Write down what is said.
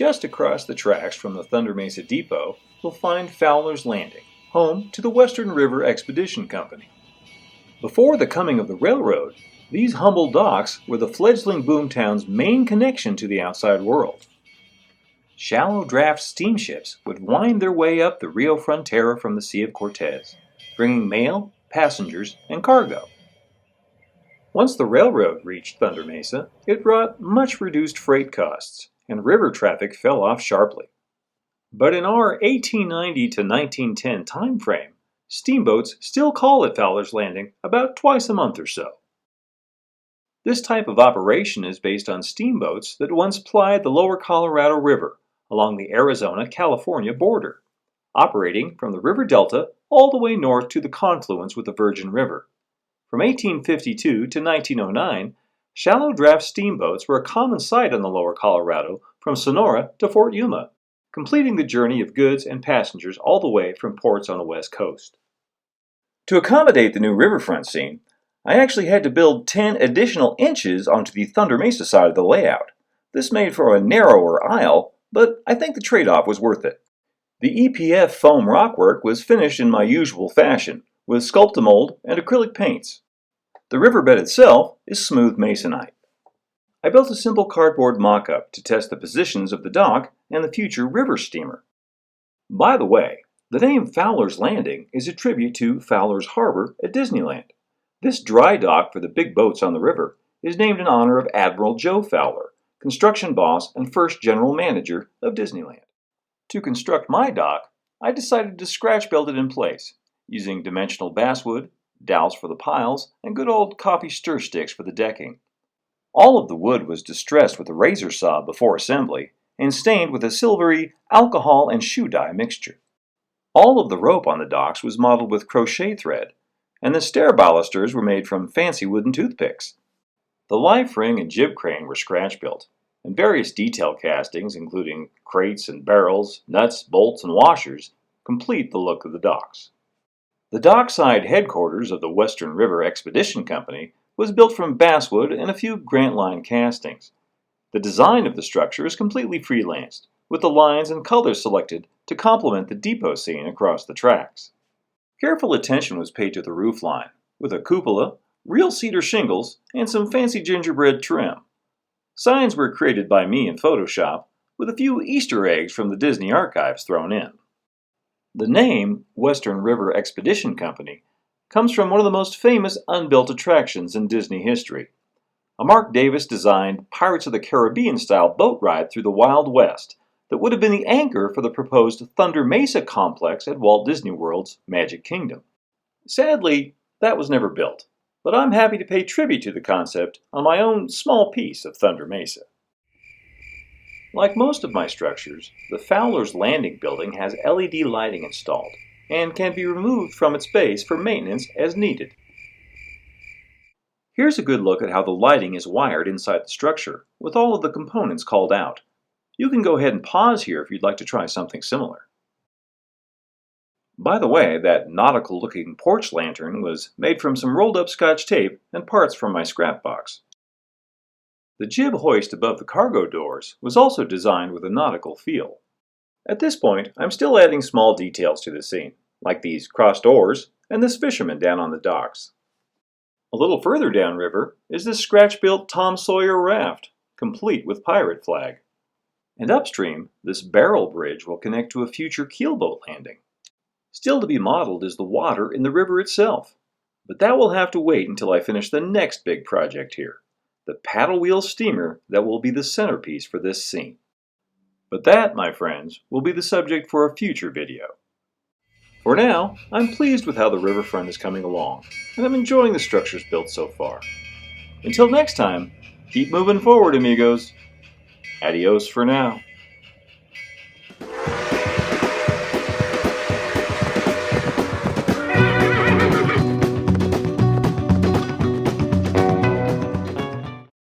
Just across the tracks from the Thunder Mesa Depot, you'll find Fowler's Landing, home to the Western River Expedition Company. Before the coming of the railroad, these humble docks were the fledgling boomtown's main connection to the outside world. Shallow draft steamships would wind their way up the Rio Frontera from the Sea of Cortez, bringing mail, passengers, and cargo. Once the railroad reached Thunder Mesa, it brought much reduced freight costs, and river traffic fell off sharply. But in our 1890 to 1910 time frame, steamboats still call at Fowler's Landing about twice a month or so. This type of operation is based on steamboats that once plied the lower Colorado River along the Arizona-California border, operating from the river delta all the way north to the confluence with the Virgin River. From 1852 to 1909, shallow draft steamboats were a common sight on the lower Colorado from Sonora to Fort Yuma, completing the journey of goods and passengers all the way from ports on the west coast. To accommodate the new riverfront scene, I actually had to build 10 additional inches onto the Thunder Mesa side of the layout. This made for a narrower aisle, but I think the trade-off was worth it. The EPF foam rockwork was finished in my usual fashion, with sculptamold and acrylic paints. The riverbed itself is smooth masonite. I built a simple cardboard mock-up to test the positions of the dock and the future river steamer. By the way, the name Fowler's Landing is a tribute to Fowler's Harbor at Disneyland. This dry dock for the big boats on the river is named in honor of Admiral Joe Fowler, construction boss and first general manager of Disneyland. To construct my dock, I decided to scratch build it in place, using dimensional basswood, dowels for the piles, and good old coffee stir sticks for the decking. All of the wood was distressed with a razor saw before assembly and stained with a silvery alcohol and shoe dye mixture. All of the rope on the docks was modeled with crochet thread, and the stair balusters were made from fancy wooden toothpicks. The life ring and jib crane were scratch built, and various detail castings, including crates and barrels, nuts, bolts, and washers, complete the look of the docks. The dockside headquarters of the Western River Expedition Company was built from basswood and a few Grant Line castings. The design of the structure is completely freelanced, with the lines and colors selected to complement the depot scene across the tracks. Careful attention was paid to the roof line, with a cupola, real cedar shingles, and some fancy gingerbread trim. Signs were created by me in Photoshop, with a few Easter eggs from the Disney archives thrown in. The name Western River Expedition Company comes from one of the most famous unbuilt attractions in Disney history. A Mark Davis-designed Pirates of the Caribbean-style boat ride through the Wild West that would have been the anchor for the proposed Thunder Mesa complex at Walt Disney World's Magic Kingdom. Sadly, that was never built, but I'm happy to pay tribute to the concept on my own small piece of Thunder Mesa. Like most of my structures, the Fowler's Landing building has LED lighting installed and can be removed from its base for maintenance as needed. Here's a good look at how the lighting is wired inside the structure, with all of the components called out. You can go ahead and pause here if you'd like to try something similar. By the way, that nautical-looking porch lantern was made from some rolled-up Scotch tape and parts from my scrap box. The jib hoist above the cargo doors was also designed with a nautical feel. At this point, I'm still adding small details to the scene, like these crossed oars and this fisherman down on the docks. A little further downriver is this scratch-built Tom Sawyer raft, complete with pirate flag. And upstream, this barrel bridge will connect to a future keelboat landing. Still to be modeled is the water in the river itself, but that will have to wait until I finish the next big project here, the paddle wheel steamer that will be the centerpiece for this scene. But that, my friends, will be the subject for a future video. For now, I'm pleased with how the riverfront is coming along, and I'm enjoying the structures built so far. Until next time, keep moving forward, amigos. Adios for now.